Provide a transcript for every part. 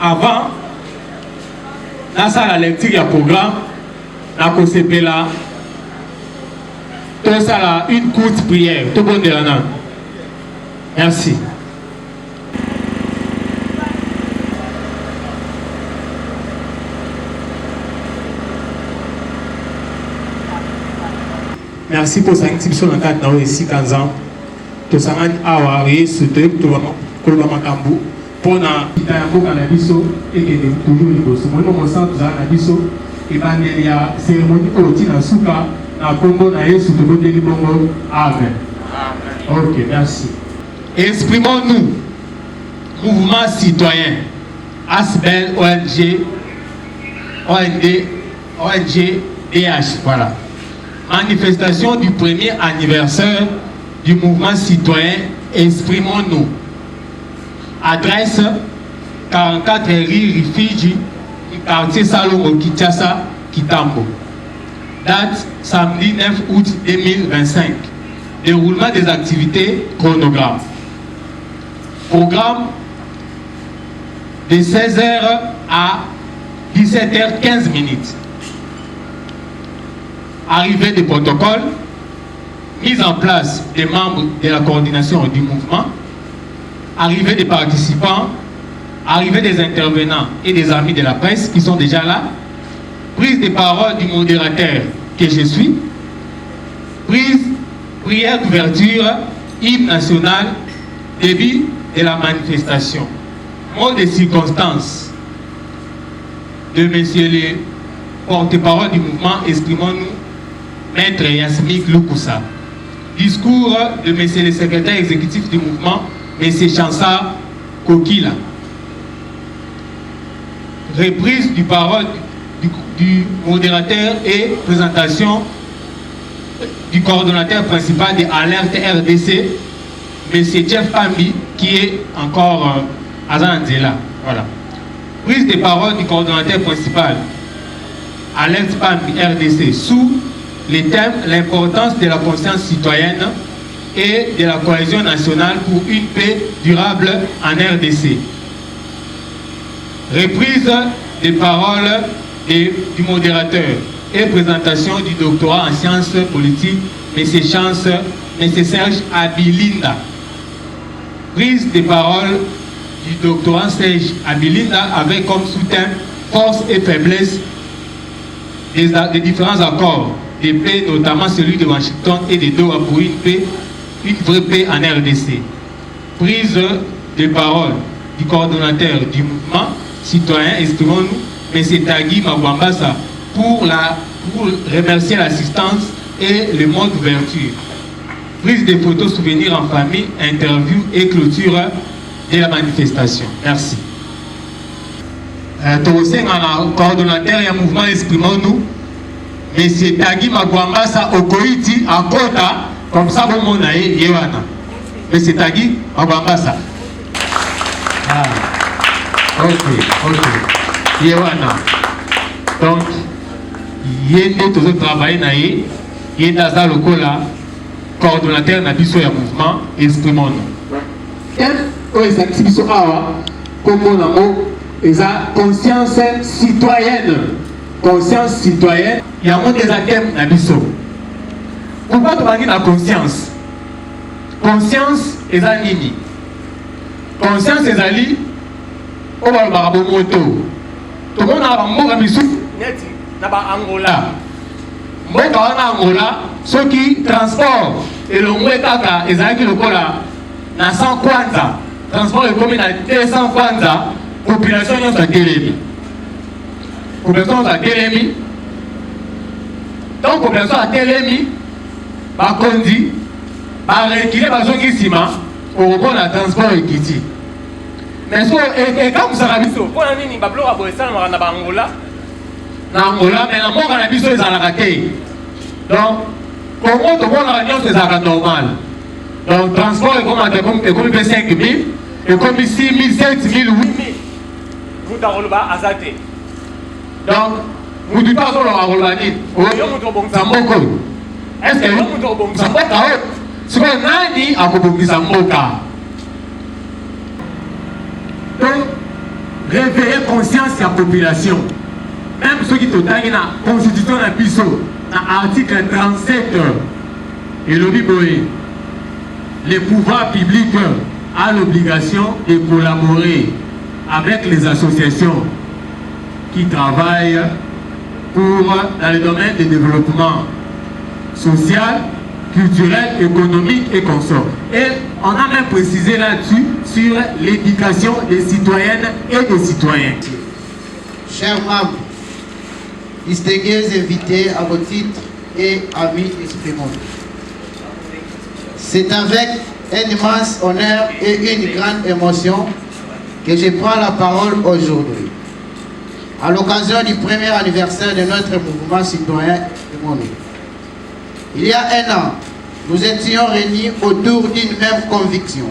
avant dans la lecture du programme, na kosepela tout ça une courte prière. Tout bon de la nan. Merci. Merci pour cette inscription dans le cadre de 6 ans. Tout ça, awa soutenir tout le monde pour na cannabis et que toujours les bosses. Moi, mon centre cannabis et ben il y a cérémonie au na souka na Congo na Yesu tout le monde. Amen. Ok, merci. Exprimons-nous. Mouvement citoyen. ASBEL, ONG, DH. Voilà. Manifestation du premier anniversaire du mouvement citoyen. Exprimons-nous. Adresse 44 rue Rifiji, quartier Salomo, Kinshasa, Kitambo. Date samedi 9 août 2025. Déroulement des activités, chronogramme. Programme de 16h à 17h15 minutes. Arrivée des protocoles, mise en place des membres de la coordination du mouvement, arrivée des participants, arrivée des intervenants et des amis de la presse qui sont déjà là, prise de parole du modérateur que je suis, prière d'ouverture, hymne national, début de la manifestation. Mot de circonstance de monsieur le porte-parole du mouvement, exprimons-nous, Maître Yasmik Loukoussa. Discours de monsieur le secrétaire exécutif du mouvement, monsieur Chansa Kokila. Reprise du parole du modérateur et présentation du coordonnateur principal de Alerte RDC, M. Jeff Pambi, qui est encore à Zanzela. Voilà. Prise de parole du coordonnateur principal Alerte Pambi RDC sous les thèmes l'importance de la conscience citoyenne et de la cohésion nationale pour une paix durable en RDC. Reprise des paroles du modérateur et présentation du doctorat en sciences politiques, M. Serge Abilinda. Prise des paroles du doctorant Serge Abilinda avec comme sous-thème force et faiblesse des différents accords de paix, notamment celui de Washington et de Doha pour une paix, une vraie paix en RDC. Prise de parole du coordonnateur du mouvement citoyen, exprimons-nous, M. Tagui Magwambasa, pour remercier l'assistance et le mot d'ouverture. Prise de photos souvenirs en famille, interview et clôture de la manifestation. Merci. Le coordonnateur et mouvement, exprimons-nous, M. Tagui Magwambasa Okoiti à Kota, comme ça, bon mon aïe, Yewana. M. Tagui Magwambasa. Ah. Ok. Yewana. Donc, il y a tous les travailleurs naïe, il y a dans le cola, coordonnateur nabiso ya mouvement, exprimons-nous. Les activités comme on a mot, conscience citoyenne. Conscience citoyenne, il y a des thèmes nabiso. Pourquoi tu parles de la conscience? Conscience est un nini. Conscience est un lit. On va le barabo moto. Tout le monde a un mot à bisou. Angola. Mboka wana Angola, ceux qui transportent et le mot kaka ezaki lokola na 100 kwanza. Transport est comme na 200 kwanza. Population nyonso ya Telemi. Population ya Telemi. Donc population ya Telemi bakondi barekile bazongi sima okona transport ekiti. Mais so comme ça biso pona nini bablo ba boesala na ba Angola na Angola mais na mboka na biso ezalaka te. Donc comment to bona nyonso ezalaka normal. Donc transport est comme 5 000 et comme 6 000 7 000 8 000 muta roloba azate. Donc mutu pas solo roloba ni yo mutu bongisa mboko. Est-ce que yo mutu bongisa mboka c'est quoi nani akobongisa mboka? Donc réveiller conscience de la population. Même ceux qui sont dans la constitution de la Piso, dans l'article 37, et le Biboé, les pouvoirs publics ont l'obligation de collaborer avec les associations qui travaillent dans le domaine du développement social, culturel, économique et consort. Et on a même précisé là-dessus sur l'éducation des citoyennes et des citoyens. Chers membres, distingués invités à vos titres et amis exprimons. C'est avec un immense honneur et une grande émotion que je prends la parole aujourd'hui. À l'occasion du premier anniversaire de notre mouvement citoyen de Mono. Il y a un an, nous étions réunis autour d'une même conviction,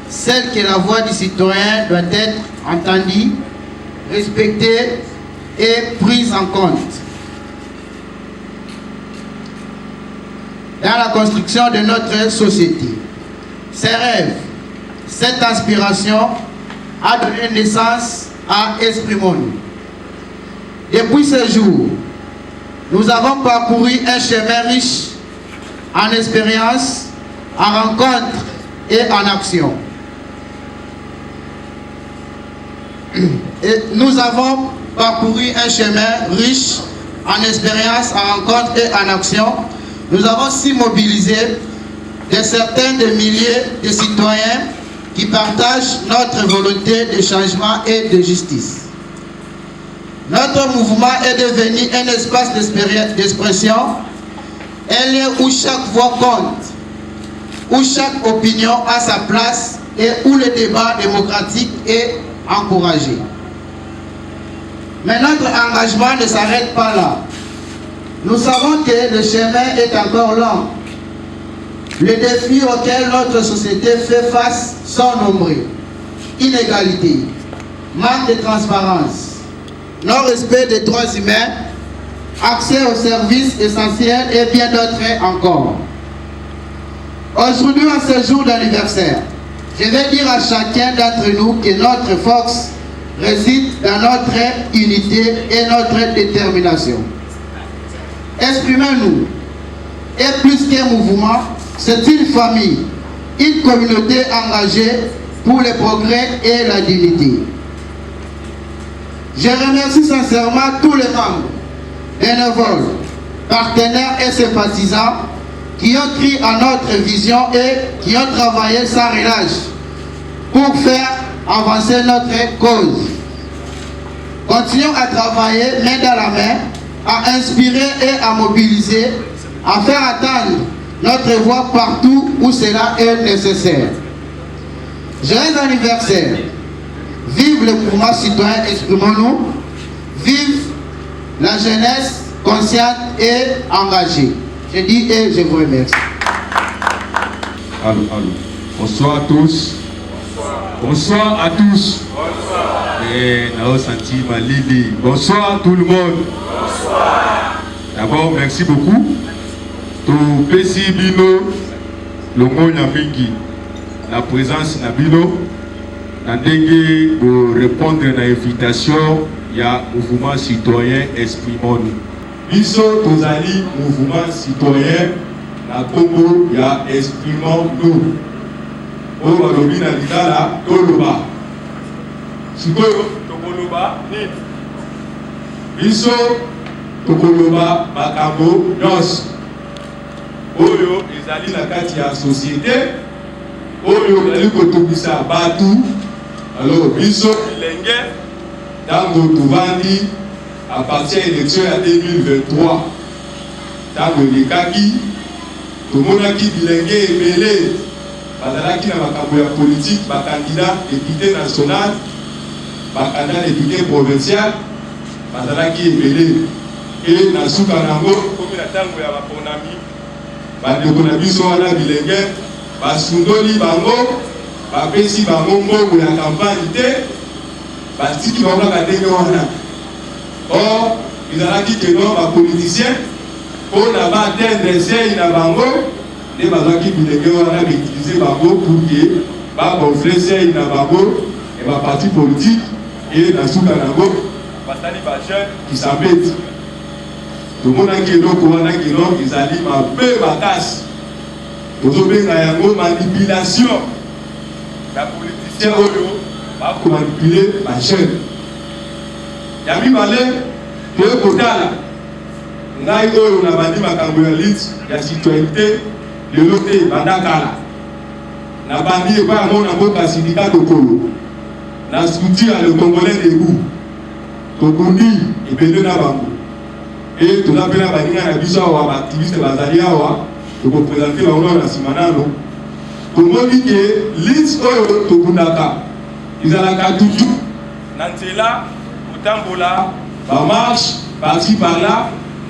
celle que la voix du citoyen doit être entendue, respectée et prise en compte dans la construction de notre société. Ces rêves, cette inspiration a donné naissance à Exprimons-nous. Depuis ce jour, nous avons parcouru un chemin riche en expériences, en rencontres et en actions. Et nous avons parcouru un chemin riche en expériences, en rencontres et en actions. Nous avons aussi mobilisé des centaines de milliers de citoyens qui partagent notre volonté de changement et de justice. Notre mouvement est devenu un espace d'expression, un lieu où chaque voix compte, où chaque opinion a sa place et où le débat démocratique est encouragé. Mais notre engagement ne s'arrête pas là. Nous savons que le chemin est encore long. Les défis auxquels notre société fait face sont nombreux. Inégalité, manque de transparence, non-respect des droits humains, accès aux services essentiels et bien d'autres encore. Aujourd'hui, en ce jour d'anniversaire, je vais dire à chacun d'entre nous que notre force réside dans notre unité et notre détermination. Exprimons-nous. Et plus qu'un mouvement, c'est une famille, une communauté engagée pour le progrès et la dignité. Je remercie sincèrement tous les membres, bénévoles, partenaires et sympathisants qui ont cru à notre vision et qui ont travaillé sans relâche pour faire avancer notre cause. Continuons à travailler main dans la main, à inspirer et à mobiliser, à faire attendre notre voix partout où cela est nécessaire. Joyeux anniversaire! Vive le mouvement citoyen Exprimons-nous! Vive la jeunesse consciente et engagée! Je dis et je vous remercie. Allô. Bonsoir à tous. Bonsoir à tous. Bonsoir tout le monde. D'abord, merci beaucoup. Tout Pessi Bino, le monde Mingi, la présence Nabino, Nandenge pour répondre à l'invitation, il y a mouvement citoyen Exprimons-nous. Biso Tozali, mouvement citoyen, na Congo, il y a Exprimons-nous. Au Walobi Nalidala, Toloba. Sikoyo, Tokoloba, Nid. Biso, Tokoloba, Makambo, Nyos. Oyo, ezali na kati ya société. Oyo, ezali kotobisa batu. Alors, biso, Bilenge, tango Tuvandi, à partir de l'élection ya 2023. Tango Lekaki, Tomonaki Bilenge Ebele. Bazalaki na makambo ya politique, bakandidat député national, bakandidat député provincial, bazalaki ebele. Et na suka nango, komi na tango ya baponami, bandeko na biso wana bilenge, basundoli bango, bapesi bango mbongo ya campagne te, batiki bango na ndenge wana. Or, ezalaki ke non bapoliticien, mpo na baatteindre sei na bango, les bazaki bilenge wana utiliser bango pour que ba gonfler sei na bango et ba parti politique et na suka nango basali ba jeune qui s'embête. Tout le monde a qui eloko wana kino ezali mabe makasi. Tozobenga yango manipulation. La politicien oyo ba ko manipuler ba jeune. Ya mibale ke kotala ngai oyo na bandi makambo ya lit ya citoyenneté lelo te bandakala na bandi epa yango na mboka syndicat tokolo na structure le Congolais debout tokundi ebele na bango et tozapena baninga na biso awa baactiviste bazali awa tokopresente bango na nsima nano tomoni ke lit oyo tokundaka ezalaka toujours na nzela kotambola bamarche par-ci par-là.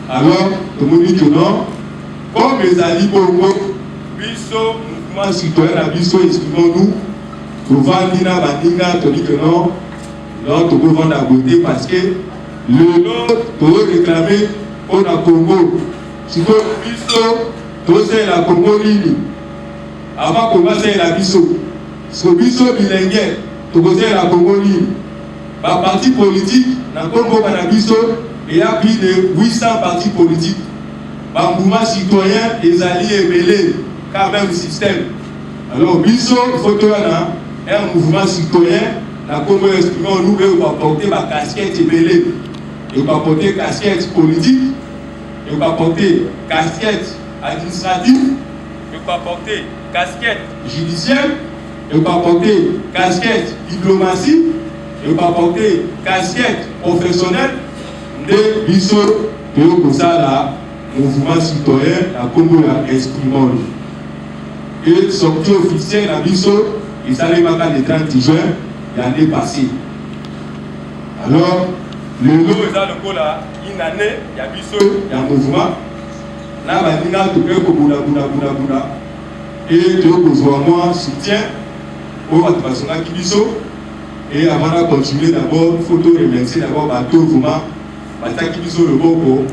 Alors, tout le monde dit que non, comme les alliés bongo, biso, mouvement citoyen à biso, exprimons-nous, pour vendre Nina Bandinga, tu dis que non, non, tu peux vendre la beauté parce que le nom, tu veux réclamer pour la Congo. Si tu biso, tu sais la Congo Lini. Avant Congo, c'est la biso. Si tu biso bilingue, tu sais la Congo Lini. Par parti politique, dans Congo, dans biso, il y a plus de 800 partis politiques. Le mouvement citoyen est allié mêlé, quand même le système. Alors, biso, il faut qu'il y ait un mouvement citoyen, la Congo exprimant nous, il va porter ma casquette mêlée. Il va porter casquette politique, il va porter casquette administrative, il va porter casquette judiciaire, il va porter casquette diplomatie, il va porter casquette professionnelle. De biso pour ça mouvement citoyen à Congo la exprimant et sortie officielle à biso ils allaient marquer le 30 juin l'année passée. Alors le lot est dans le coup là une année il y a biso il y a mouvement na baninga to pe ko buna et to besoin moi soutien pour votre personnel qui biso et avant de continuer d'abord il faut remercier d'abord bateau vraiment bataki biso le boko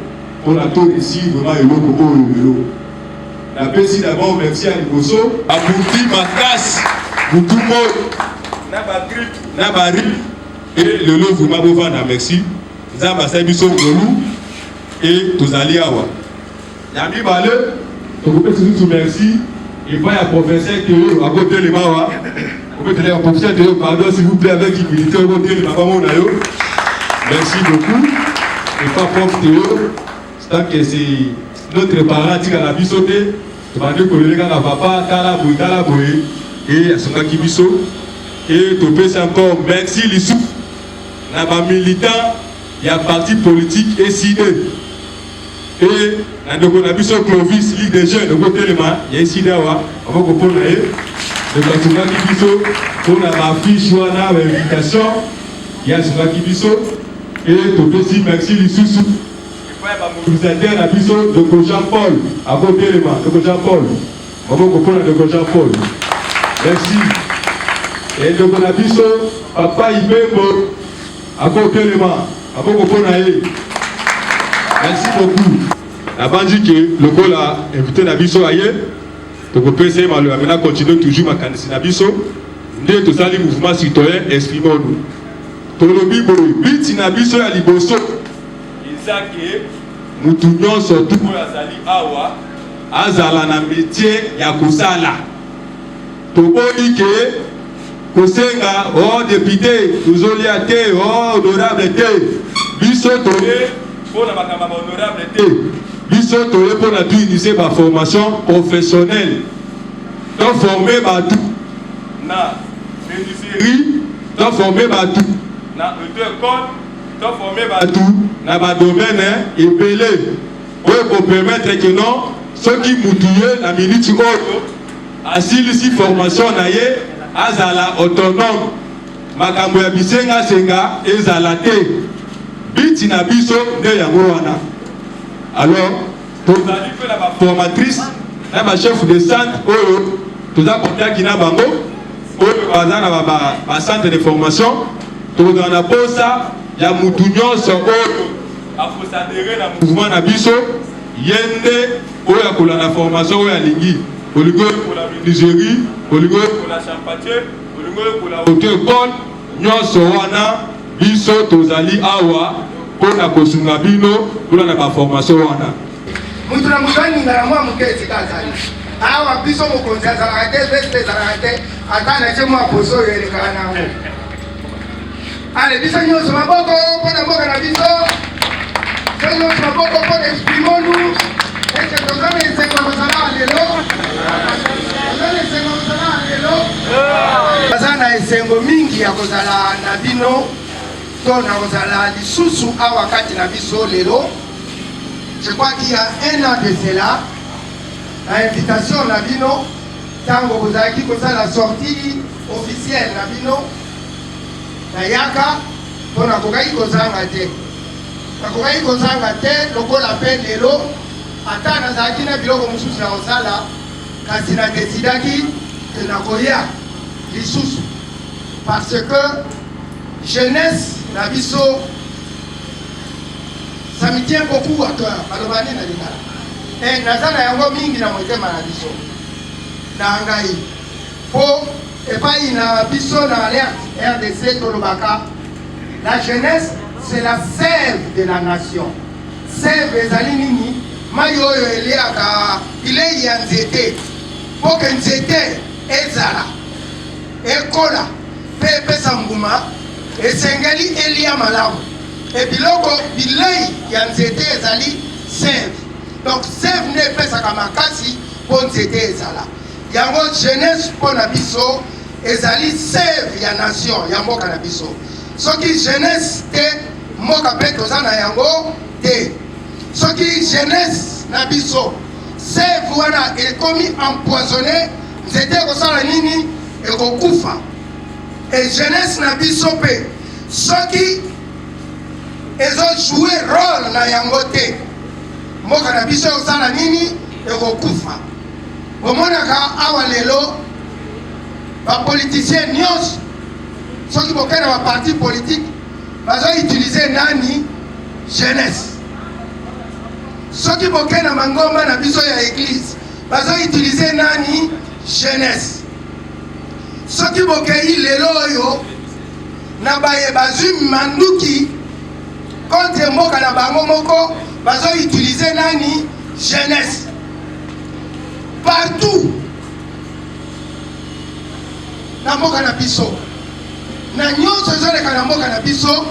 pour la tour ici vraiment le boko au vélo. La pesi d'abord merci à Liboso à Bouti Makas Boutumo na ba grip na ba rip et le lot vraiment beau vendre merci za basai biso ngolu et tozali awa ya mi balé to ko pesi tout merci et pas à professeur que à côté les mawa au peut le professeur de pardon s'il vous plaît avec humilité au côté les maman na yo merci beaucoup. Et pas propre Théo, c'est que c'est notre parent qui a la bisoté, tu vas dire que le gars n'a pas, t'as boué, et à son gars qui biso, et tu peux encore merci Lissou, n'a pas militant, il y a parti politique et SID. Et dans le biso Clovis, Ligue des jeunes, de côté le man, il y a SID, on va comprendre, le gars qui biso, on a ma fiche, on a l'invitation, il y a son gars qui biso. Et tout aussi merci Lissoussou. Vous êtes un abisso de Jean-Paul, à côté de moi, de Jean-Paul. On va comprendre de Jean-Paul. Merci. Et de mon abisso, papa Ibembo, à côté de moi, à comprendre. Merci beaucoup. La bande dit que le col a invité l'abisso ailleurs. Donc on peut essayer de maintenant continuer toujours ma candidature d'abisso. Nous tous les mouvements citoyens, exprimons-nous. Tolobi boy, biti na biso ya liboso. Izake mutu nyonso tu azali awa azala na métier ya kusala. Toboni ke kosenga député, tozolia te honorable te. Biso toye pona makamba honorable te. Biso toye pona tu initier ba formation professionnelle. Donc former ba tout na menuiserie, donc former ba tout. Na auto-école, tu as formé tout dans le domaine épelé pour permettre que non, ceux qui moutouillent la minute haute, asile si formation naie, azala autonome, makambo ya bisenga senga ezalate, biti na biso de yangoana. Alors, tu as fait la formatrice, la chef de centre, tu as porté à Bango, au centre de formation. Donc dans la posa, il y a Moutouignon, il faut s'adhérer au mouvement Nabiso, Yende, pour la formation, il y a Lingui, pour la menuiserie, pour la champatier, pour la haute école, Nyon Sowana, biso tozali awa pona kosunga bino pona na ba formation wana. Mutu na mutani ngala mwa mukezi kazali. Awa biso mokonzi azalaka te veste ezalaka te ata na tie mwa poso oyo elekaka nango. Ale biso nyonso maboko mpona mboka na biso. Biso nyonso maboko mpona exprimonu. Eke toza na esengo kozala lelo. Toza na esengo kozala lelo. Toza na esengo mingi ya kozala na bino. To na kozala lisusu awa kati na biso lelo. Je crois qu'il y a un an de cela, l'invitation na bino, tango bozalaki kosa la sortie officielle na bino, na yaka, pona kokaki kozanga te. Nakokaki kozanga te, lokola pe lelo, ata nazalaki na biloko mosusu na kosala, kasi na desidaki te nakoya lisusu. Parce que jeunesse na biso, ça me tient beaucoup à cœur. Malobani na lingala. Et nazana yango mingi na motema na biso. Na ngai. Po epai na biso na alerte RDC Tolobaka. La jeunesse, c'est la sève de la nation. Sève ezali nini? Mayo oyo eliaka bilei ya nzete. Po ke nzete ezala. Ekola pe pesa nguma esengeli elia malamu. Et biloko bilei ya nzete ezali sève. Donc sève ne pesaka makasi po nzete ezala. Yango jeunesse po na biso ezali sève ya nation ya mboka na biso. Soki jeunesse te mboka pe toza na yango te. Soki jeunesse na biso sève wana ekomi empoisonné, nzete ekosala nini? Ekokufa. Et jeunesse na biso pe soki ezo jouer rôle na yango te, mboka na biso osala nini? Ekokufa. Bomonaka awa lelo bapoliticien nyonso soki bokena baparti politique bazo utilize nani? Jeunesse. Soki bokena mangomba na biso ya église bazo utilize nani? Jeunesse. Soki bokei lelo oyo na baye bazwi manduki contre mboka na bango moko bazo utiliser nani? Jeunesse. Partout na mboka na biso na nyonso ezoleka na mboka na biso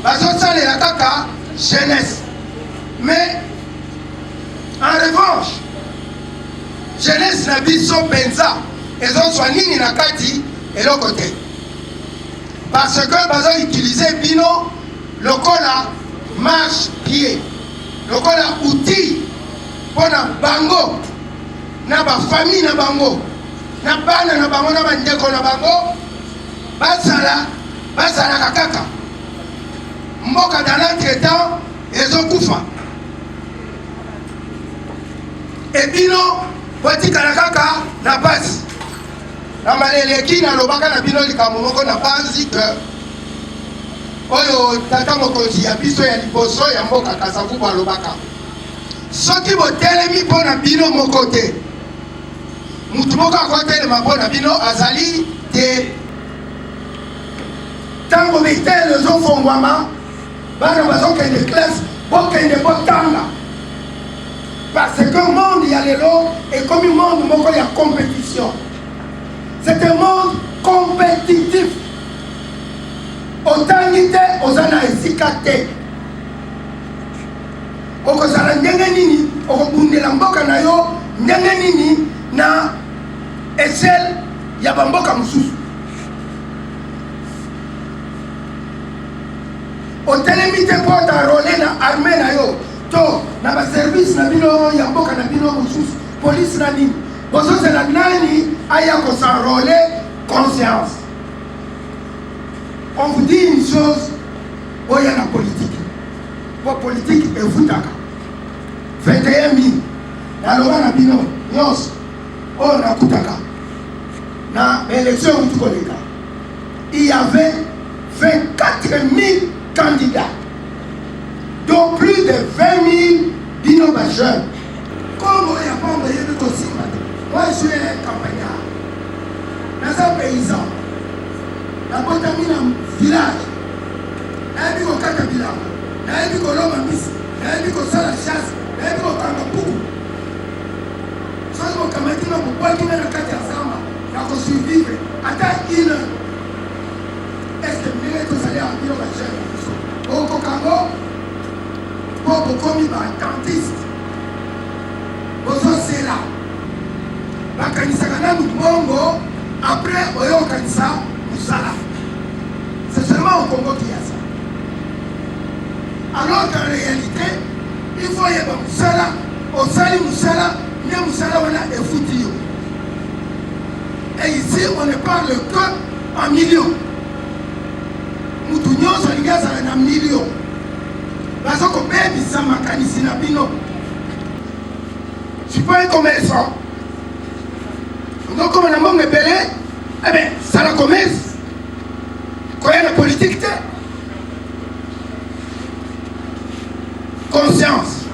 bazo salela kaka jeunesse. Mais en revanche jeunesse na biso penza ezozwa nini na kati? Eloko te. Parce que bazo utiliser bino lokola marche-pied, lokola outil pona bango na ba famille na bango na bana na bango na bandeko na bango basala kaka mboka dans l'entretemps ezokufa. Et bino botikala kaka na basi na maleleki na lobaka na bino likambo moko na basi que oyo tata mokonzi ya biso ya liboso ya mboka Kasavubu alobaka soki botelemi mpo na bino moko te mutu moko akotelema mpo na bino azali te. Ntango bitele ezofongwama bana bazokende classe bokende botanga parce que monde ya lelo ekomi monde moko ya compétition. C'est un monde compétitif. Otangi te ozana esika te. Okozala ndenge nini okobundela mboka na yo ndenge nini na échelle ya bamboka mosusu. Otelemi te mpo otarole na armée na yo to na baservice na bino ya mboka na bino mosusu police na nini bozozela nani aya kosenrole conscience. On vous dit une chose, il y a la politique. Pour politique, et vous taka. 21 000. La loi na bino, nyos, on a kutaka. Na l'élection où tu connais. Il y avait 24 000 candidats. Donc plus de 20 000 bino jeunes. Comme il y a pas envoyé de dossier, moi je suis un campagnard. Dans un paysan. La botami na village kotaka bilango, nayebi koloma mbisi, nayebi kosala chasse, nayebi kokanga puku. Soki mokamati na mobwaki na kati ya zamba na kosurvivre ata une heure. Est-ce que ndenge tozali ya bino bajene na biso okokango mpo bokomi badentiste bozosela bakanisaka nanu mbongo après oyo okanisa mosala. C'est seulement au Congo qu'il y a ça. Alors qu'en réalité, il faut y avoir mosala osali mosala nde mosala wana efuti yo. Et ici on ne parle que en millions. Mutu nyonso alingi azala na million baza kobebisa makanisi na bino. Je suis pas un commerçant. Donc comme na mbongo ebele, eh bien sala commerce koya na politique te. Conscience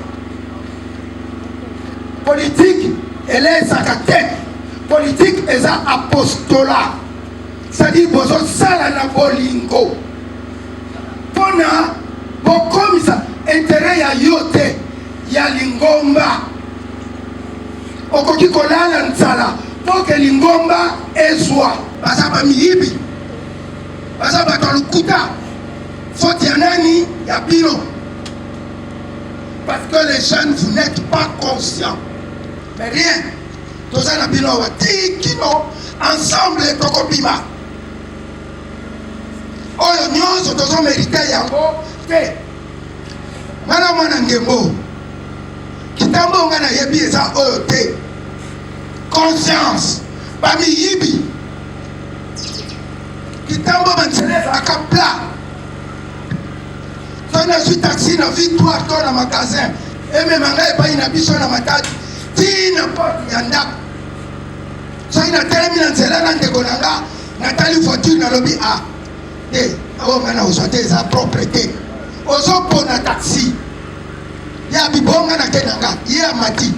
politique elezaka te. Politique eza apostolat, c'est-à-dire bozosala na bolingo mpona bokomisa intérêt ya yo te ya lingomba. Okoki kolala nzala mpo ke lingomba ezwa. Baza bamiyibi, baza bato ya lokuta. Faute ya nani? Ya bino. Parce que les jeunes, vous n'êtes pas conscients. Mais rien. Toza na bino wa tikino ensemble tokobima. Oyo nyonso tozo merite yango te. Mwana mwana ngembo. Kitambo nga na yebi eza oyo te. Conscience. Bami yibi. Kitambo banzeleza akapla. Soki nazwi taxi na victoire to na magasin. Emema ngai epai na biso na matadi. Tina porte ya ndako. Soki natelemi na nzela na ndeko na nga natali voiture nalobi a te oyo ngai na ozwa te eza propre te. Ozopona taxi ya bibonga na te na nga ye amati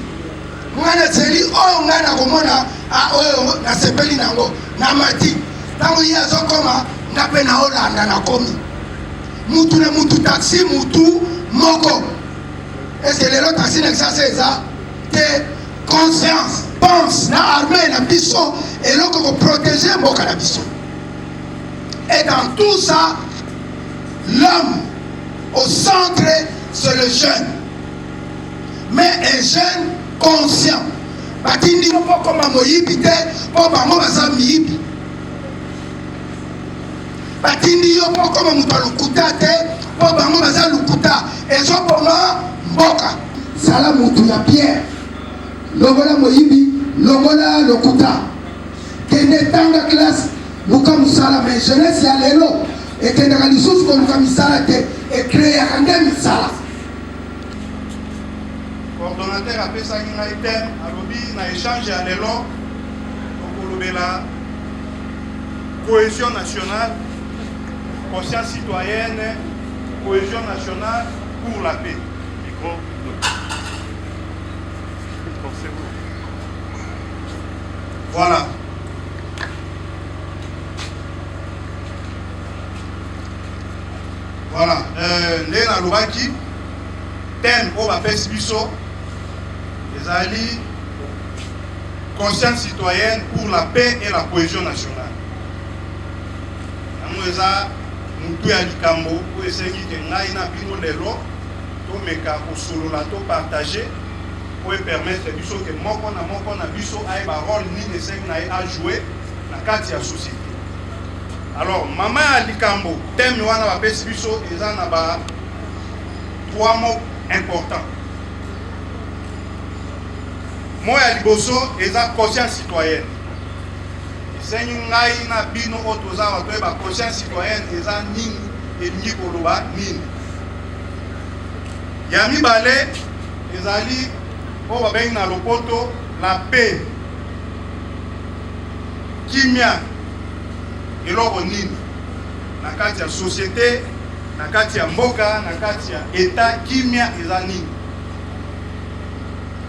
ngai nazeli oyo ngai nakomona oyo nasepeli nango na mati. Ntango ye azokoma nga mpe na olanda nakomi. Mutu na mutu taxi mutu moko. Est-ce que lelo taxi na kisasa eza te? Conscience pense na armée na biso eloko ko protéger mboka na biso. Et dans tout ça, l'homme au centre c'est le jeune. Mais un jeune conscient. Batindi yo po koma moyibi te po bango baza miyibi. Batindi yo po koma mutu lukuta te po bango baza lukuta. Ezopona mboka. Sala mutu ya Pierre. Longola moyibi, longola lokuta. Kende tanga classe, luka musala mais jeunesse ya lelo. Et kende ka lisusu ko luka misala te et créer akande misala. Coordonnateur apesaki ngai thème alobi na échange ya lelo okolobela cohésion nationale, conscience citoyenne, cohésion nationale pour la paix. Micro. Voilà. Voilà. Ndé na lobaki thème au bapesi biso ezali conscience citoyenne pour la paix et la cohésion nationale. Yango eza mutu ya likambo oyo esengi ke ngai na bino lelo tomeka kosolola to partager pour permettre biso que moko na biso aye ba rôle ni esengi na ye a jouer na kati ya société. Alors mama ya likambo thème wana bapesi biso eza na ba trois mots importants. Mo ya liboso eza conscience citoyenne. Esengi ngai na bino oyo toza bato ba conscience citoyenne eza nini elingi koloba nini. Ya mibale ezali oyo babengi na lopoto la paix. Kimia eloko nini na kati ya société, na kati ya mboka, na kati ya état, kimia eza nini.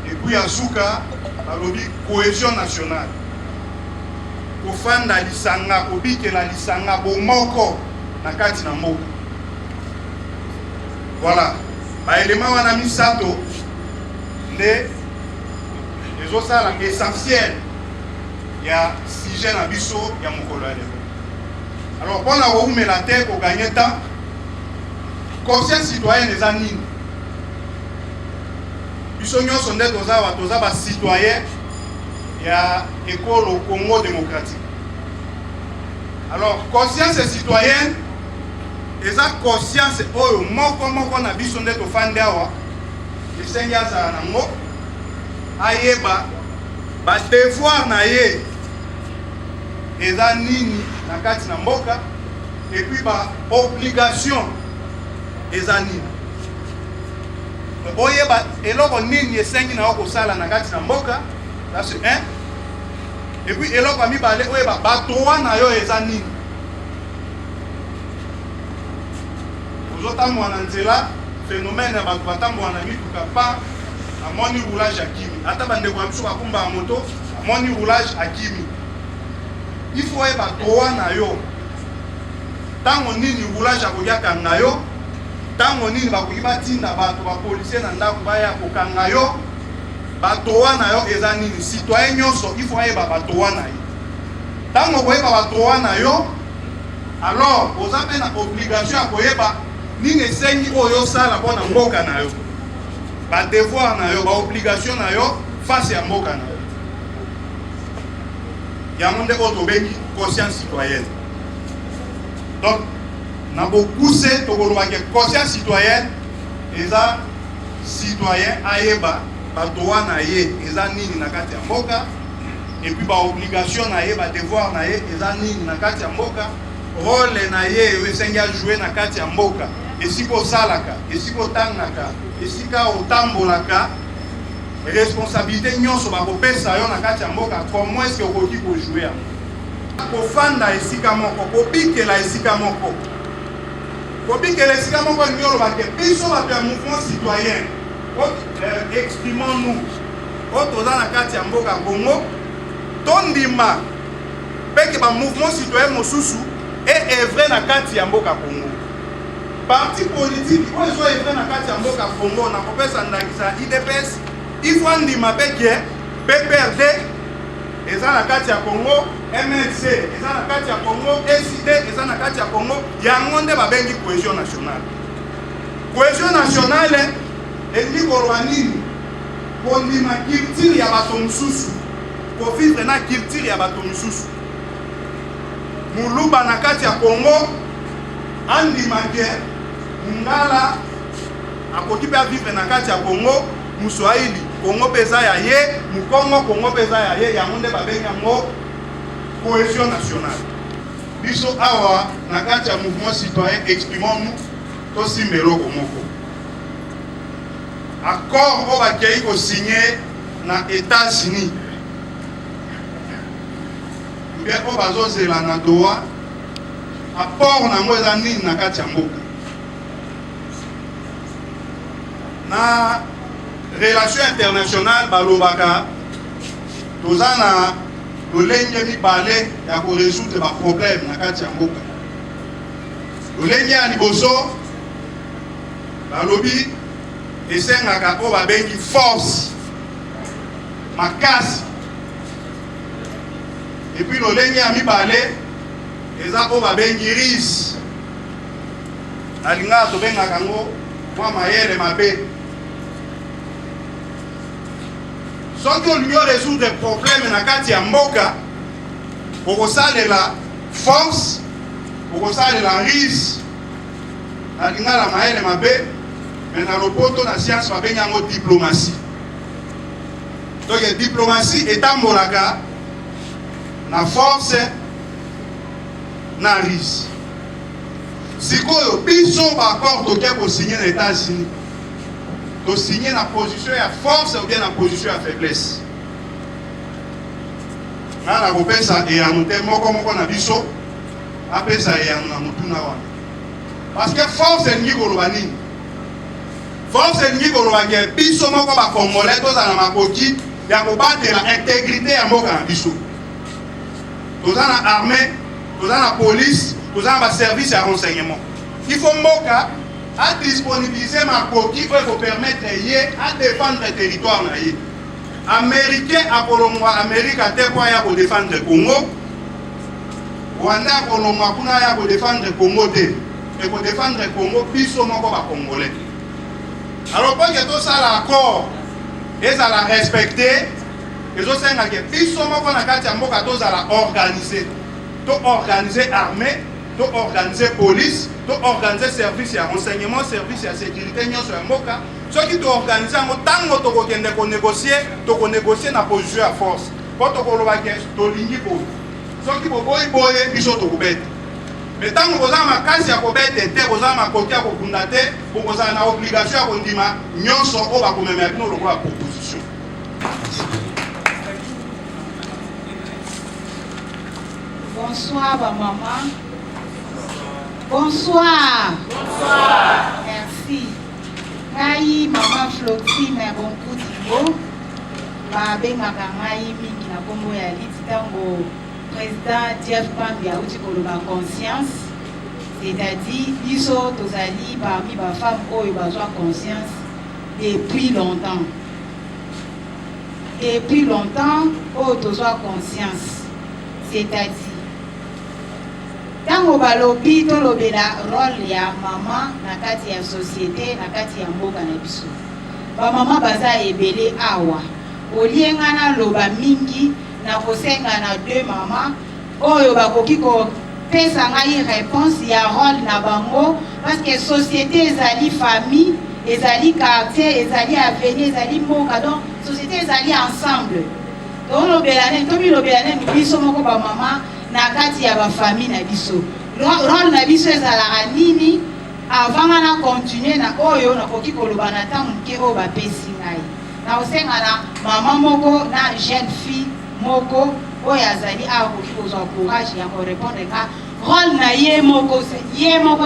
Et puis ya suka balobi cohésion nationale. Kofanda lisanga, kobikela lisanga bomoko na kati na mboka. Voilà. L'élément wana misato nde ezosala essentiel ya sujet na biso ya mokolo ya lelo. Alors mpona koumela te koganye temps, conscience citoyenne eza nini? Biso nyonso nde toza bacitoyen ya ekolo Congo démocratique. Alors conscience citoyenne eza conscience oyo moko na biso nde tofandi awa esengi azala nango ayeba badevoir na ye eza nini na kati na mboka epuis baobligation eza nini. Oyeba eloko nini esengi na yo kosala na kati na mboka, ça c'est un. Epuis eloko ya mibale oyeba badroit na yo eza nini. Ozotambola na nzela phénomène ya bato batambola na mituka pa amoni roulage akimi, ata bandeko ya biso bakumba ya moto amoni roulage akimi. Il faut oyeba droit na yo ntango nini roulage akoyaka na yo, ntango nini bakoki batinda bato bapolisier na ndako baya kokanga yo, badroit na yo eza nini. Citoyen nyonso il faut oyeba badroit na ye. Ntango koyeba badroit na yo, alors oza mpe na obligation ya koyeba nini esengi oyo osala mpona mboka na yo, badevoir na yo, baobligation na yo face ya mboka na yo. Yango nde oyo tobengi conscience citoyenne. Donc na bokuse tokolobaki conscience citoyenne eza citoyen ayeba badroit na ye eza nini na kati ya mboka, epuis baobligation na ye, badevoir na ye eza nini na kati ya mboka, role na ye oyo esengi ajouer na kati ya mboka, esika osalaka, esika otangaka, esika otambolaka, responsabilité nyonso bakopesa yo na kati ya mboka, comment est-ce que okoki kojouer yango. Kofanda esika moko, kobikela esika moko. Kobikela esika moko elingi olobake biso bato ya mouvement citoyen exprimons-nous oyo toza na kati ya mboka Congo, tondima peke ba mouvement citoyen mosusu evre na kati ya mboka Congo. Parti politique oyo ezo evre na kati ya mboka Congo na kopesa ndakisa IDPS, ifo ndima peke PPRD eza na kati ya Congo, MLC eza na kati ya Congo, SID eza na kati ya Congo, yango nde babengi cohésion nationale. Cohésion nationale elingi koloba nini? Kondima culture ya bato mosusu, kovivre na culture ya bato mosusu. Muluba na kati ya Congo andima ke Ngala akoki pe vivre na kati ya Congo, Muswahili Congo peza ya ye, Mukongo Congo peza ya ye, yango nde babengi yango cohésion nationale. Biso awa na kati ya mouvement citoyen exprimons-nous tosimba eloko moko. Accord oyo bakei kosigné na États-Unis mpe oyo bazozela na Doha, apport nango eza nini na kati ya mboka. Na relation internationale balobaka toza na lolenge mibale ya koresoudre baproblème na kati ya mboka. Lolenge ya liboso balobi esengaka oyo babengi force makasi, epuis lolenge ya mibale eza oyo babengi risque, alingaka tobengaka yango mwa mayele mabe. Soki olingi oresoudre problème na kati ya mboka, okosalela force, okosalela risque, alingaka mayele mabe, mais na lopoto na science babengi yango diplomatie. Donc diplomatie etambolaka na force na risque. Sikoyo biso ba accord toke ko signer na États-Unis, to signer na position ya force ou bien na position ya faiblesse. Na kopesa eyano te moko na biso apesa eyano na mutuna wana. Parce que force elingi koloba nini? Force elingi koloba ke biso moko ba Congolais toza na makoki ya kobatela intégrité ya mboka na biso. Toza na armée, toza na police, toza na service ya renseignement. Il faut mboka à disponibiliser ma coquille pour permettre à défendre le territoire. Américain à Colombo, Amérique à Tepoya pour défendre le Congo. Rwanda à Colombo pour défendre le Congo. Et pour défendre le Congo, puis son nom va congolais. Alors, quand il y a tout ça, l'accord, ils allaient respecter. Les autres, c'est que puis son nom va organiser. Organiser armée, organiser police, organiser service de renseignement, service de sécurité, nous sommes moka. Ce qui doit organiser, tant que négocier na position à force. Quand on va to lingi pour. Ce qui faut boy biso to kubet. Mais tant que vous avez ma case à kubet, vous avez ma côté à kubundate, vous avez une obligation à kundima, nous sommes au bas comme maintenant le droit proposition. Bonsoir, maman. Bonsoir. Bonsoir. Merci. Ngai maman Floxine Bonkutimbo. Babengaka ngai mingi na kombo ya litango président Jeff Pambi auti koloba conscience. C'est-à-dire biso tozali parmi ba femmes oyo bazwa conscience depuis longtemps. Depuis longtemps oyo tozwa conscience. C'est-à-dire tango balobi tolobela rôle ya mama na kati ya société na kati ya mboka na biso ba mama baza ebele awa olienga na loba mingi na kosenga na deux mama oyo bakoki ko pesa ngai réponse ya rôle na bango parce que société ezali famille ezali quartier ezali avenir ezali mboka donc société ezali ensemble tolobela ne tomilobela ne biso moko ba mama na kati ya ba famille na biso rôle na biso ezalaka nini avant na continuer na oyo nakoki koloba na ntango moke oyo bapesi ngai na kosenga na mama moko na jeune fille moko oyo azali awa koki kozwa courage ya korépondre ka rôle na ye moko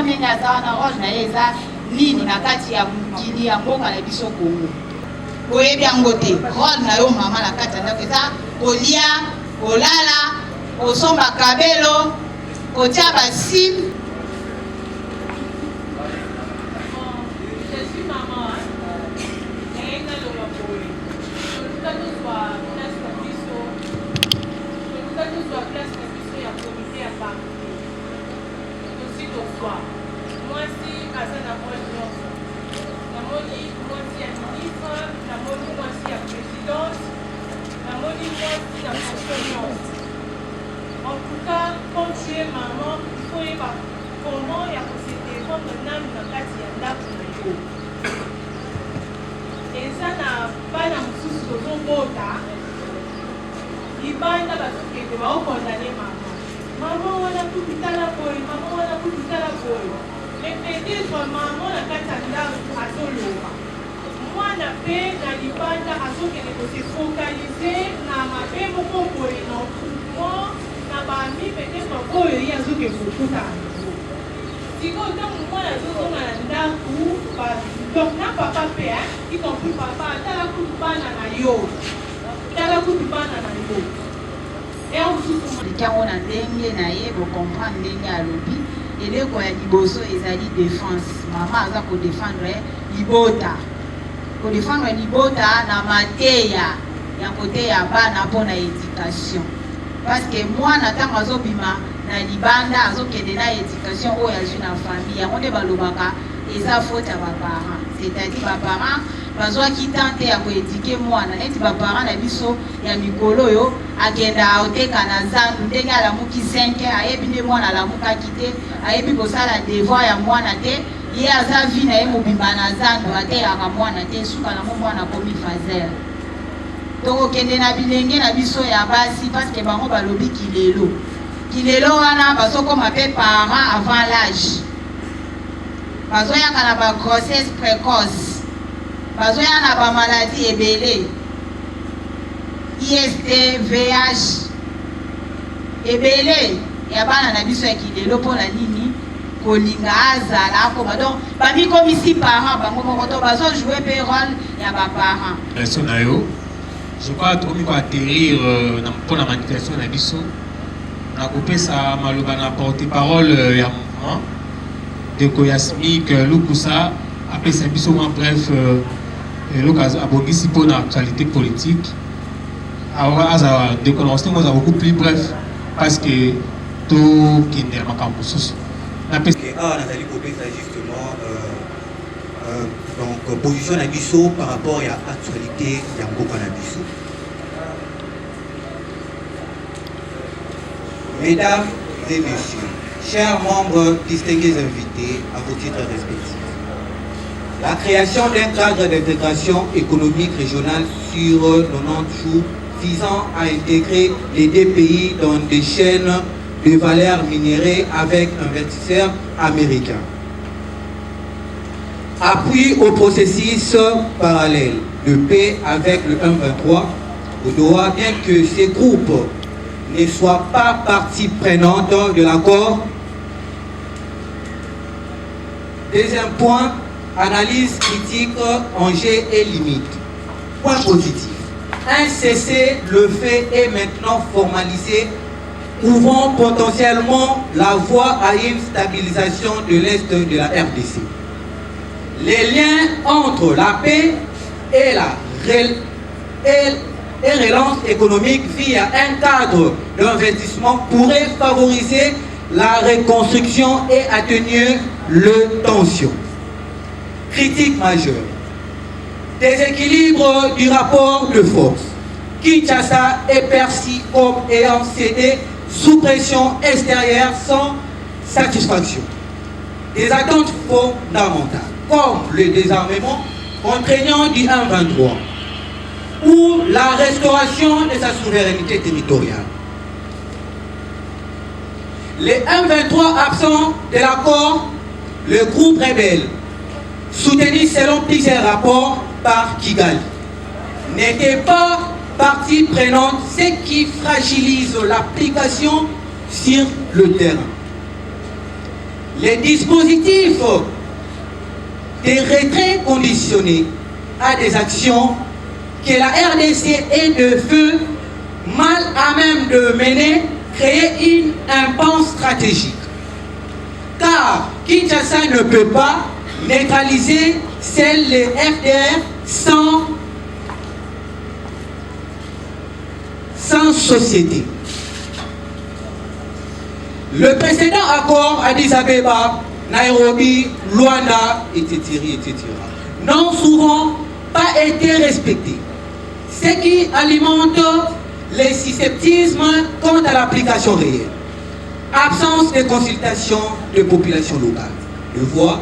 ndenge aza wana rôle na ye eza nini na kati ya mokili ya mboka na biso Kongo oyebi yango te rôle na yo mama na kati ya ndako eza kolia kolala kosomba kabelo kotia basime. Je suis maman. Moi, si à ça n'a pas de nom. Moi, si à ministre, moi, si à présidence, moi, si à fonction. En tout cas, quand tu es maman, il faut y avoir comment il y a se défendre dans la carte. Et ça n'a pas la mousse sur son bota. Il va y avoir des gens qui vont condamner maman. Maman, on a tout à la boy, maman, on a tout à la boy. Mais peut-être maman, la carte à solo. Moi, on a fait dans l'Ibanda à ce qu'elle est focalisée dans ma paix, mon corps, non. Moi, na bami peut-être oyo ye azoke kokuta sikoyo ntango mwana azozonga na ndako donc na papa mpe y compris papa tala kutu bana na yo e mosusu likango na ndenge na ye bocomprendre ndenge alobi eleko ya liboso ezali défense mama aza kodefendre libota na mateya ya kote ya bana mpona éducation. Parce que moi, natanga azobima na libanda azokende na éducation oyo azwi na famille yango nde balobaka eza faute ya baparent. C'est-à-dire baparent bazwaki tante ya koéduke mwana neti baparent na biso ya mikolo oyo akenda aoteka na zandu ndenge alamuki 5 ayebi nde mwana alamukaki te ayebi kosala devoir ya mwana te ye aza vi na ye mobimba na zandu ateyaka mwana te suka nango mwana akomi fazer. tokokende na bilenge na biso ya basi parce que bango balobi kilelo wana bazokoma mpe parent avant l'âge bazoyaka na bagrossesse précoce bazoya na bamaladi ebele IST VH ebele ya bana na biso ya kilelo mpona nini kolinga azala akoma donc bamikomisi parent bango moko to bazojoue mpe rôle ya baparent. Merci na yo. Je crois que nous atterrir pour la manifestation de la biso. On a coupé ça maloba na porte-parole ya mouvement. de Koyasmik, Lukusa, après c'est un bref, l'occasion abogisi pour l'actualité politique. Alors, à déconnecter, nous avons beaucoup plus bref parce que tout qui n'est pas comme ça. Justement, donc position Nabiso par rapport à l'actualité d'Amboka Nabiso. Mesdames et messieurs, chers membres, distingués invités à vos titres respectifs, la création d'un cadre d'intégration économique régionale sur 90 jours visant à intégrer les deux pays dans des chaînes de valeur minérale avec un investisseur américain. Appui au processus parallèle de paix avec le 1-23 au Doha, bien que ces groupes ne soient pas partie prenante de l'accord. Deuxième point, analyse critique, enjeux et limites. Point positif. Un cessez-le-feu est maintenant formalisé, ouvrant potentiellement la voie à une stabilisation de l'Est de la RDC. Les liens entre la paix et la relance économique via un cadre d'investissement pourraient favoriser la reconstruction et atténuer les tensions. Critique majeure. Déséquilibre du rapport de force. Kinshasa est perçu comme ayant cédé sous pression extérieure sans satisfaction. Des attentes fondamentales, comme le désarmement contraignant du 1-23 ou la restauration de sa souveraineté territoriale. Les 1-23 absents de l'accord, le groupe rebelle, soutenu selon plusieurs rapports par Kigali, n'était pas partie prenante, ce qui fragilise l'application sur le terrain. Les dispositifs de retrait conditionnés à des actions que la RDC est de feu mal à même de mener, créer une impasse stratégique. Car Kinshasa ne peut pas neutraliser celles des FDR sans société. Le précédent accord Addis Abeba, Nairobi, Luanda, etc., n'ont souvent pas été respectés, ce qui alimente les scepticismes quant à l'application réelle. Absence de consultation de populations locales, de voix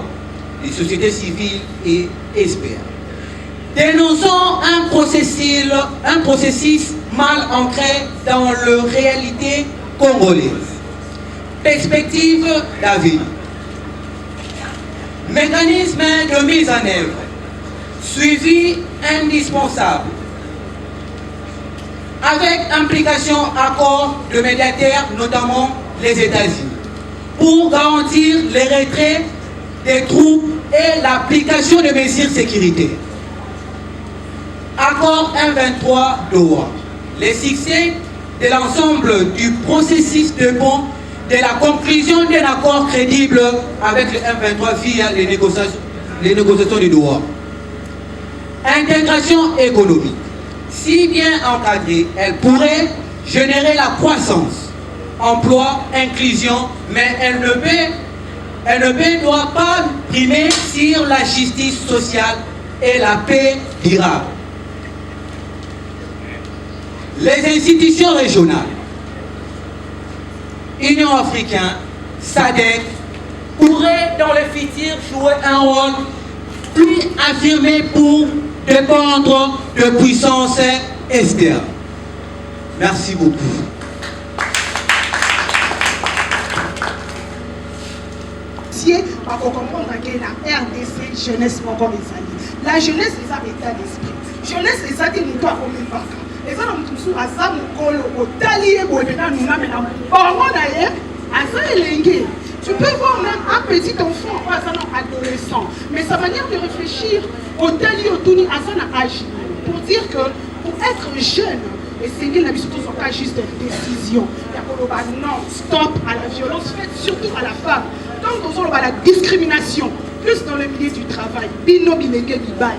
des sociétés civiles et experts. Dénonçant un processus mal ancré dans la réalité congolaise. Perspective d'avenir. Mécanisme de mise en œuvre. Suivi indispensable. Avec implication accord de médiateurs, notamment les États-Unis, pour garantir les retraits des troupes et l'application de mesures sécuritaires. Accord 1-23 Doha. Les succès de l'ensemble du processus dépend de la conclusion d'un accord crédible avec le 1-23 via les négociations de Doha. Intégration économique. Si bien encadrée, elle pourrait générer la croissance, emploi, inclusion, mais elle ne doit pas primer sur la justice sociale et la paix durable. Les institutions régionales, Union africaine, SADC, pourraient dans le futur jouer un rôle plus affirmé pour dépendre de puissances externes. Merci beaucoup. Pour comprendre que la RDC jeunesse encore les la jeunesse les a état d'esprit. Jeunesse les a dit nous pas comme une vacances. Et ça nous tous à ça nous colle au talier pour maintenant nous n'avons pas d'ailleurs à ça elengue. Tu peux voir même un petit enfant pas un adolescent, mais sa manière de réfléchir au talier au tourni à son âge pour dire que pour être jeune et c'est qu'il n'a surtout son cas juste une décision. Il y a non stop à la violence faite surtout à la femme. Tant qu'on a la discrimination, plus dans le milieu du travail, bino bilenge mibali,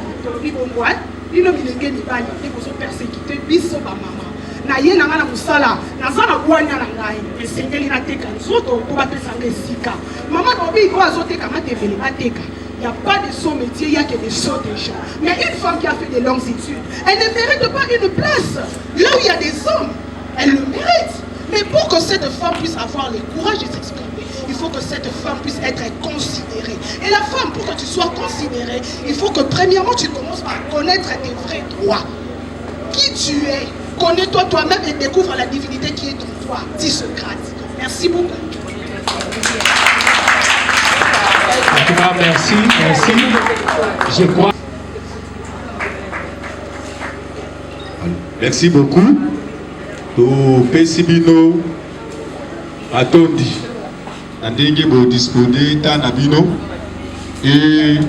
bino bilenge mibali, et qu'on soit persécuté, biso ba maman. Na ye na ngana musala, na zana bwanya na ngai, esengeli na teka nzoto ko bapesa ngesika. Maman dobi ko azoteka matevele ateka. Il n'y a pas de son métier, il n'y a que des sauts des gens. Mais une femme qui a fait de longues études, elle ne mérite pas une place. Là où il y a des hommes, elle le mérite. Mais pour que cette femme puisse avoir le courage de s'exprimer, il faut que cette femme puisse être considérée. Et la femme, pour que tu sois considérée, il faut que premièrement tu commences par connaître tes vrais droits. Qui tu es, connais-toi toi-même et découvre la divinité qui est en toi. 10 Socrate. Merci beaucoup. En tout cas, merci. Je crois. Merci beaucoup. To Pesibino Atondi. Nandenge bo dispone ta nabino et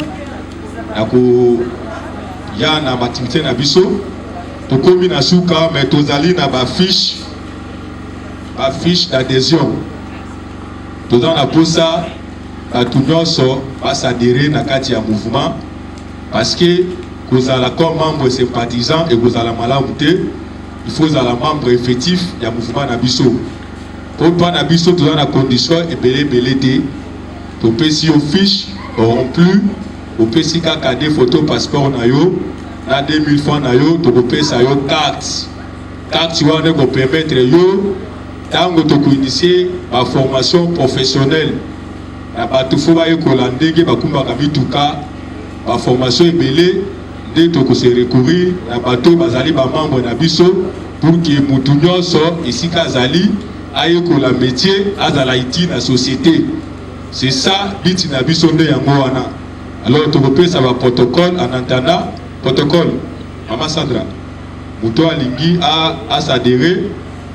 nako ya na activité na biso. To komi na suka mais tozali na ba fiche d'adhésion. Tozana na posa tout nyonso s'adhérer na kati ya mouvement parce que kozala comme membre sympathisant et kozala malamu te, il faut kozala membre effectif ya mouvement na biso. Pour toi na biso tozala na condition ebele te, topesi yo fiche rempli, opesi kaka des photos passeport na yo na 2000 francs na yo, tokopesa yo carte wana ko permettre yo tango toko initier ba formation professionnelle. Na bato fo ba yekola ndenge bakumbaka mituka ba formation ebele nde toko se recourir na bato bazali ba membre na biso pour que mutu nyonso esika azali ayekola métier azala iti na société. C'est ça biti na biso nde yango wana. Alors toko pesa ba protocole en attendant protocole. Mama Sandra mutu alingi a s'adhérer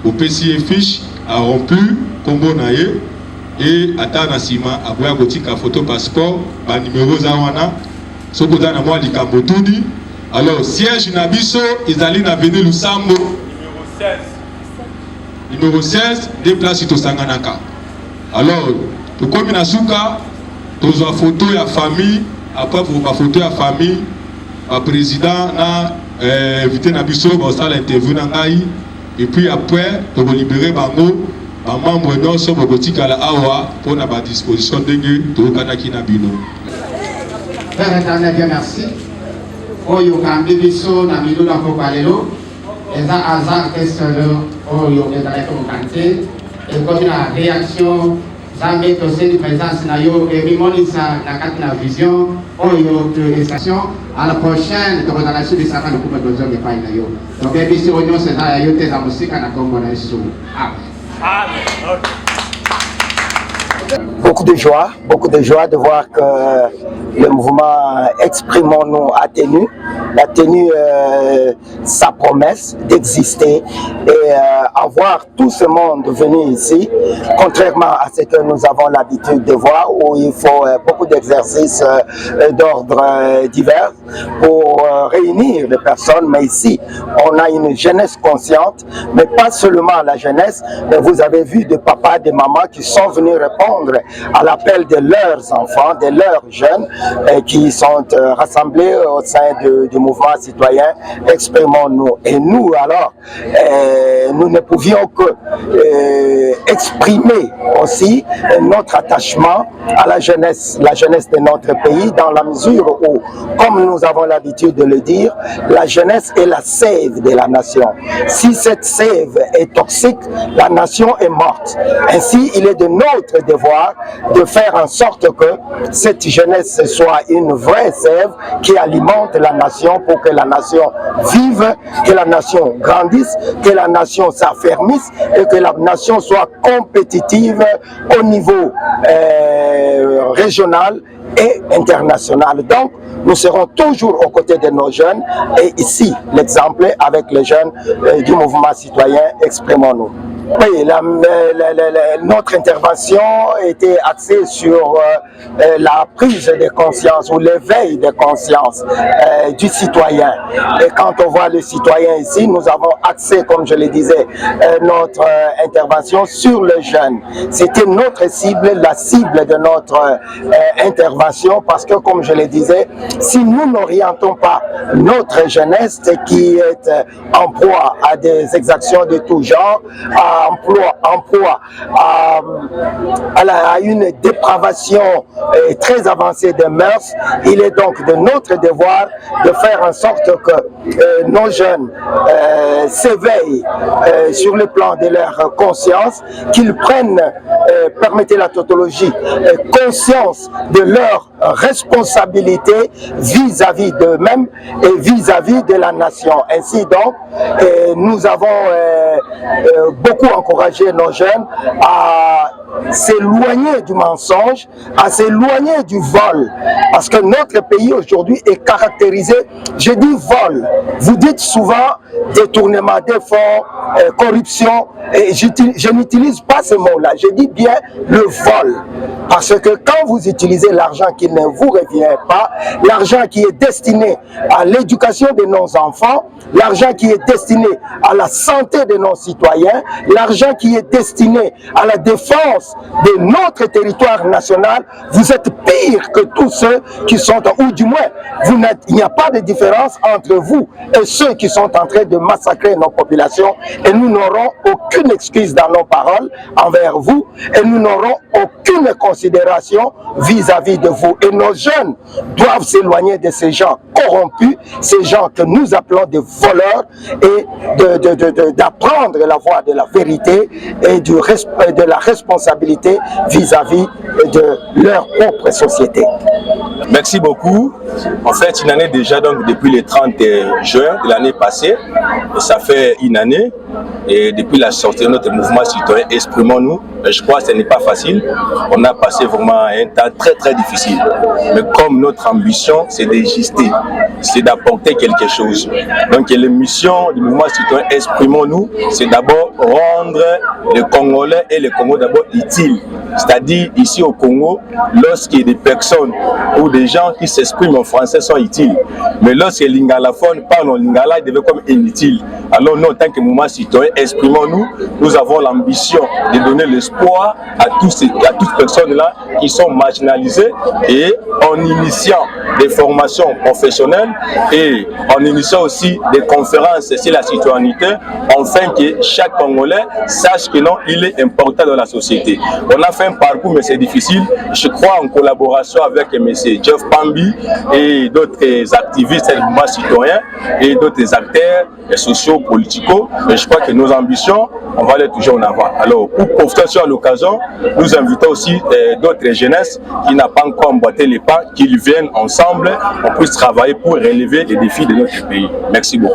au PCA fiche a rempli kombo na ye et ata na sima aboya kotika photo passeport ba numéro za wana soko za na mwa likambo tudi. Alors siège na biso ezali na avenue Lusambo numéro 16 de place to sanganaka. Alors to komi na suka tozwa photo ya famille, après pour ba photo ya famille ba président na invité na biso ba sala interview na ngai et puis après to libérer bango ba membre nyonso bokotikala awa pour na ba disposition ndenge tokanaki na bino. Père éternel, Dieu merci. Oyo kambi biso na milu na pokalelo eza hasard keselo oyo ezalaki kokante ekomi na réaction zambe toseli présence na yo ebimonisa na kati na vision oyo station à la prochaine tokozala subisaka lokumu tozonga epai na yo donc ebisi oyo nyonso eza ya yo te eza mosika na kombo na yesu amen. Beaucoup de joie de voir que le mouvement Exprimons-nous a tenu sa promesse d'exister et avoir tout ce monde venir ici, contrairement à ce que nous avons l'habitude de voir où il faut beaucoup d'exercices d'ordre divers pour réunir les personnes, mais ici on a une jeunesse consciente, mais pas seulement la jeunesse, mais vous avez vu des papas, des mamans qui sont venus répondre à l'appel de leurs enfants, de leurs jeunes qui sont rassemblés au sein du mouvement citoyen Exprimons-nous. Et nous alors, nous ne pouvions que exprimer aussi notre attachement à la jeunesse de notre pays, dans la mesure où, comme nous avons l'habitude de le dire, la jeunesse est la sève de la nation. Si cette sève est toxique, la nation est morte. Ainsi, il est de notre devoir de faire en sorte que cette jeunesse soit une vraie sève qui alimente la nation pour que la nation vive, que la nation grandisse, que la nation s'affermisse et que la nation soit compétitive au niveau régional et international. Donc, nous serons toujours aux côtés de nos jeunes et ici, l'exemple avec les jeunes du mouvement citoyen Exprimons-nous. Oui, notre intervention était axée sur la prise de conscience ou l'éveil de conscience du citoyen. Et quand on voit le citoyen ici, nous avons axé, comme je le disais, notre intervention sur le jeune. C'était notre cible, la cible de notre intervention, parce que, comme je le disais, si nous n'orientons pas notre jeunesse qui est en proie à des exactions de tout genre, en proie à une dépravation très avancée des mœurs, il est donc de notre devoir de faire en sorte que nos jeunes s'éveillent sur le plan de leur conscience, qu'ils prennent, permettez la tautologie, conscience de leur responsabilité vis-à-vis d'eux-mêmes et vis-à-vis de la nation. Ainsi donc, nous avons beaucoup encouragé nos jeunes à s'éloigner du mensonge, à s'éloigner du vol, parce que notre pays aujourd'hui est caractérisé, je dis vol, vous dites souvent détournement des fonds, corruption, et je n'utilise pas ce mot-là, je dis bien le vol, parce que quand vous utilisez l'argent qui ne vous revient pas, l'argent qui est destiné à l'éducation de nos enfants, l'argent qui est destiné à la santé de nos citoyens, l'argent qui est destiné à la défense de notre territoire national, vous êtes pire que tous ceux qui sont, ou du moins, il n'y a pas de différence entre vous et ceux qui sont en train de massacrer nos populations, et nous n'aurons aucune excuse dans nos paroles envers vous, et nous n'aurons aucune considération vis-à-vis de vous. Et nos jeunes doivent s'éloigner de ces gens corrompus, ces gens que nous appelons des voleurs, et d'apprendre la voie de la vérité et de la responsabilité vis-à-vis de leur propre société. Merci beaucoup. En fait, une année déjà, donc depuis le 30 juin de l'année passée, et ça fait une année, et depuis la sortie de notre mouvement citoyen Exprimons-nous, je crois que ce n'est pas facile. On a passé vraiment un temps très très difficile. Mais comme notre ambition, c'est d'exister, c'est d'apporter quelque chose. Donc la mission du mouvement citoyen Exprimons-nous, c'est d'abord rendre les Congolais et les Congos d'abord utiles. C'est-à-dire ici au Congo, lorsqu'il y a des personnes ou des gens qui s'expriment en français sont utiles. Mais lorsque les lingalophones parlent en lingala, ils deviennent comme inutiles. Alors nous, en tant que mouvement citoyen, Exprimons-nous, nous avons l'ambition de donner l'espoir à toutes ces personnes-là qui sont marginalisées, et en initiant des formations professionnelles et en initiant aussi des conférences sur la citoyenneté, afin que chaque Congolais sache que non, il est important dans la société. On a fait un parcours, mais c'est difficile. Je crois en collaboration avec M. Jeff Pambi et d'autres activistes du mouvement citoyen et d'autres acteurs sociaux, politico. Et je crois que nos ambitions, on va aller toujours en avant. Alors, pour profiter sur l'occasion, nous invitons aussi d'autres jeunesses qui n'ont pas encore emboîté les pas, qu'ils viennent ensemble, on puisse travailler pour relever les défis de notre pays. Merci beaucoup.